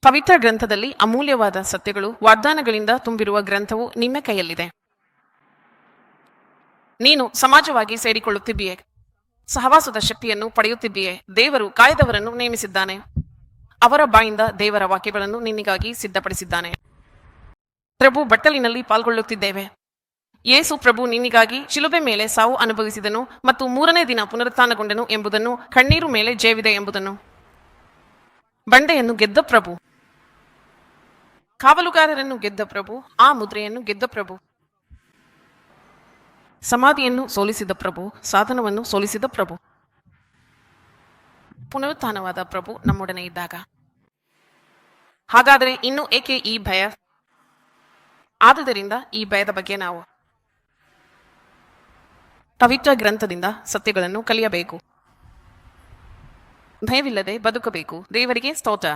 ಪವಿತ್ರ ಗ್ರಂಥದಲ್ಲಿ ಅಮೂಲ್ಯವಾದ ಸತ್ಯಗಳು, ವಾಗ್ದಾನಗಳಿಂದ ತುಂಬಿರುವ ಗ್ರಂಥವು ನಿಮ್ಮ ಕೈಯಲ್ಲಿದೆ. ನೀನು ಸಮಾಜವಾಗಿ ಸೇರಿಕೊಳ್ಳುತ್ತಿದ್ದೀಯೆ, ಸಹವಾಸದ ಶಕ್ತಿಯನ್ನು ಪಡೆಯುತ್ತಿದ್ದೀಯೆ. ದೇವರು ಕಾಯ್ದವರನ್ನು ನೇಮಿಸಿದ್ದಾನೆ, ಅವರ ಬಾಯಿಂದ ದೇವರ ವಾಕ್ಯಗಳನ್ನು ನಿನ್ನಿಗಾಗಿ ಸಿದ್ಧಪಡಿಸಿದ್ದಾನೆ. ಪ್ರಭು ಬಟ್ಟಲಿನಲ್ಲಿ ಪಾಲ್ಗೊಳ್ಳುತ್ತಿದ್ದೇವೆ. ಯೇಸು ಪ್ರಭು ನಿನ್ನಿಗಾಗಿ ಶಿಲುಬೆ ಮೇಲೆ ಸಾವು ಅನುಭವಿಸಿದನು ಮತ್ತು 3ನೇ ದಿನ ಪುನರುತ್ಥಾನಗೊಂಡನು ಎಂಬುದನ್ನು, ಕಣ್ಣೀರು ಮೇಲೆ ಜಯವಿದೆ ಎಂಬುದನ್ನು. ಬಂಡೆಯನ್ನು ಗೆದ್ದ ಪ್ರಭು, ಕಾವಲುಗಾರರನ್ನು ಗೆದ್ದ ಪ್ರಭು, ಆ ಮುದ್ರೆಯನ್ನು ಗೆದ್ದ ಪ್ರಭು, ಸಮಾಧಿಯನ್ನು ಸೋಲಿಸಿದ ಪ್ರಭು, ಸಾಧನವನ್ನು ಸೋಲಿಸಿದ ಪ್ರಭು, ಪುನರುತ್ಥಾನವಾದ ಪ್ರಭು ನಮ್ಮೊಡನೆ ಇದ್ದಾಗ. ಹಾಗಾದರೆ ಇನ್ನು ಏಕೆ ಈ ಭಯ? ಆದುದರಿಂದ ಈ ಭಯದ ಬಗ್ಗೆ ನಾವು ಪವಿತ್ರ ಗ್ರಂಥದಿಂದ ಸತ್ಯಗಳನ್ನು ಕಲಿಯಬೇಕು. ಭಯವಿಲ್ಲದೆ ಬದುಕಬೇಕು. ದೇವರಿಗೆ ಸ್ತೋತ್ರ.